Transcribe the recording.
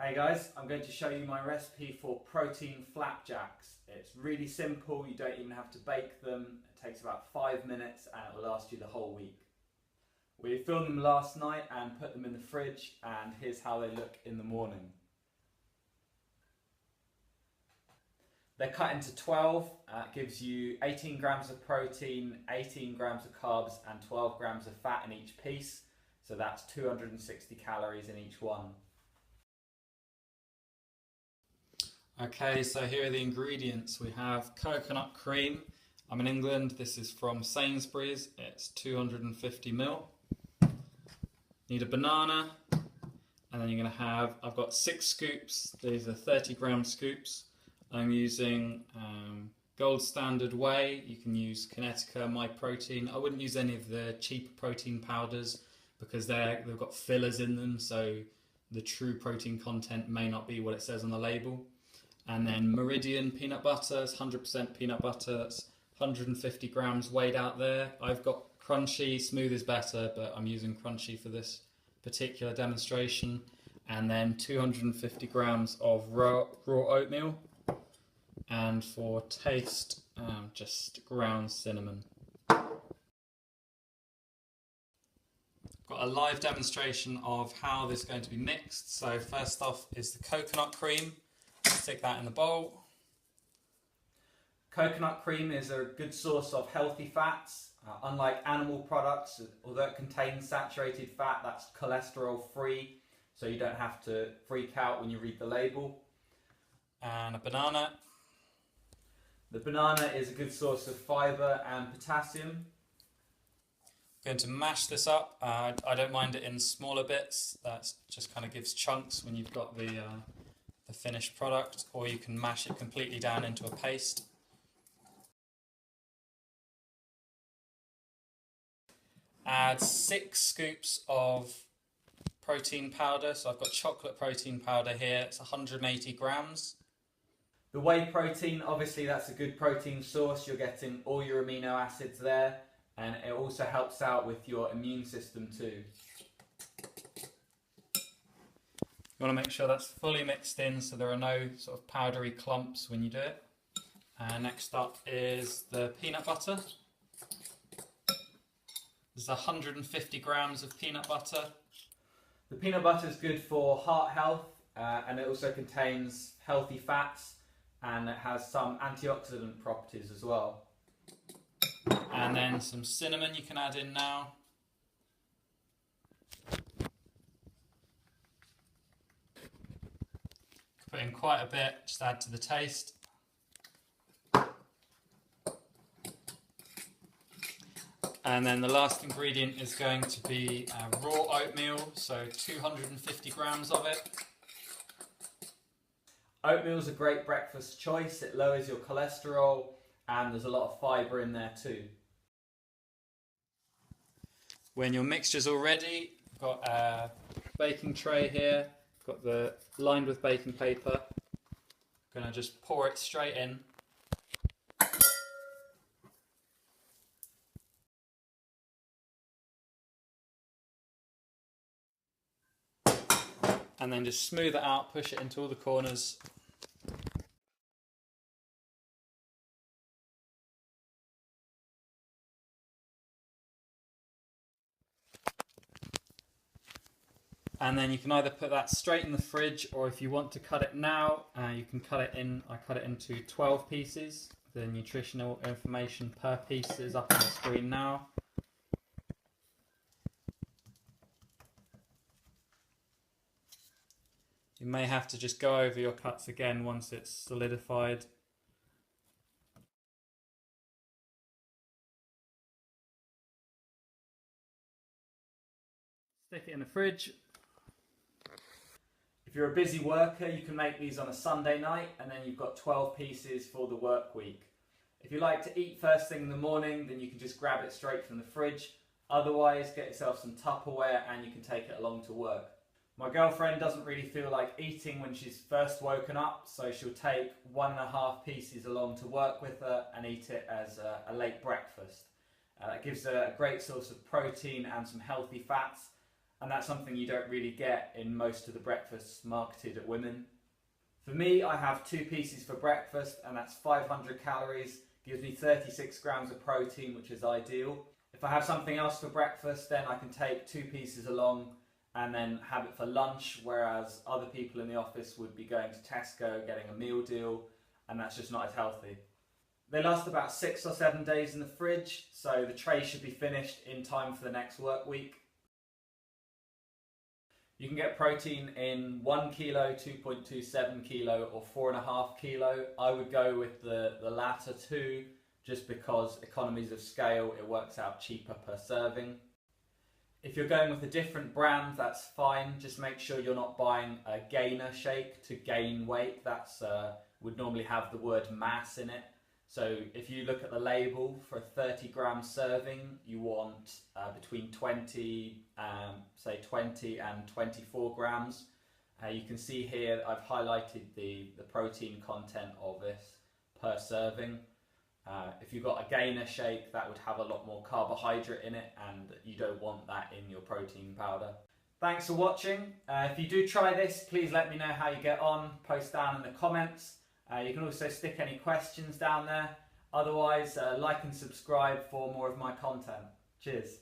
Hey guys, I'm going to show you my recipe for protein flapjacks. It's really simple, you don't even have to bake them. It takes about 5 minutes and it will last you the whole week. We filmed them last night and put them in the fridge, and here's how they look in the morning. They're cut into 12, gives you 18 grams of protein, 18 grams of carbs and 12 grams of fat in each piece. So that's 260 calories in each one. Okay, so here are the ingredients. We have coconut cream. I'm in England, this is from Sainsbury's, it's 250 ml. Need a banana, and then you're going to have, I've got 6 scoops, these are 30-gram scoops. I'm using gold standard whey. You can use Kinetica, My Protein. I wouldn't use any of the cheaper protein powders because they've got fillers in them, so the true protein content may not be what it says on the label. And then Meridian peanut butter, it's 100% peanut butter, that's 150 grams weighed out there. I've got crunchy, smooth is better, but I'm using crunchy for this particular demonstration. And then 250 grams of raw oatmeal. And for taste, just ground cinnamon. Got a live demonstration of how this is going to be mixed. So first off is the coconut cream. Stick that in the bowl. Coconut cream is a good source of healthy fats. Unlike animal products, although it contains saturated fat, that's cholesterol free, so you don't have to freak out when you read the label. And a banana. The banana is a good source of fibre and potassium. I'm going to mash this up. I don't mind it in smaller bits. That just kind of gives chunks when you've got the finished product, or you can mash it completely down into a paste. Add 6 scoops of protein powder. So I've got chocolate protein powder here. It's 180 grams. The whey protein, obviously that's a good protein source. You're getting all your amino acids there, and it also helps out with your immune system too. You want to make sure that's fully mixed in so there are no sort of powdery clumps when you do it. Next up is the peanut butter. There's 150 grams of peanut butter. The peanut butter is good for heart health, and it also contains healthy fats, and it has some antioxidant properties as well. And then some cinnamon you can add in now. Put in quite a bit, just add to the taste. And then the last ingredient is going to be raw oatmeal, so 250 grams of it. Oatmeal is a great breakfast choice. It lowers your cholesterol, and there's a lot of fibre in there too. When your mixture's all ready, I've got a baking tray here. Got the lined with baking paper. I'm going to just pour it straight in. And then just smooth it out, push it into all the corners. And then you can either put that straight in the fridge, or if you want to cut it now, you can cut it in. I cut it into 12 pieces. The nutritional information per piece is up on the screen now. You may have to just go over your cuts again once it's solidified. Stick it in the fridge. If you're a busy worker, you can make these on a Sunday night, and then you've got 12 pieces for the work week. If you like to eat first thing in the morning, then you can just grab it straight from the fridge. Otherwise, get yourself some Tupperware and you can take it along to work. My girlfriend doesn't really feel like eating when she's first woken up, so she'll take 1.5 pieces along to work with her and eat it as a late breakfast. That gives her a great source of protein and some healthy fats, and that's something you don't really get in most of the breakfasts marketed at women. For me, I have 2 pieces for breakfast, and that's 500 calories, gives me 36 grams of protein, which is ideal. If I have something else for breakfast, then I can take 2 pieces along and then have it for lunch, whereas other people in the office would be going to Tesco, getting a meal deal, and that's just not as healthy. They last about 6 or 7 days in the fridge, so the tray should be finished in time for the next work week. You can get protein in 1 kilo, 2.27 kilo or 4.5 kilo. I would go with the latter 2 just because economies of scale, it works out cheaper per serving. If you're going with a different brand, that's fine. Just make sure you're not buying a gainer shake to gain weight. That's would normally have the word mass in it. So if you look at the label for a 30 gram serving, you want between 20 and 24 grams. You can see here I've highlighted the protein content of this per serving. If you've got a gainer shake, that would have a lot more carbohydrate in it, and you don't want that in your protein powder. Thanks for watching. If you do try this, please let me know how you get on. Post down in the comments. You can also stick any questions down there. Otherwise, like and subscribe for more of my content. Cheers.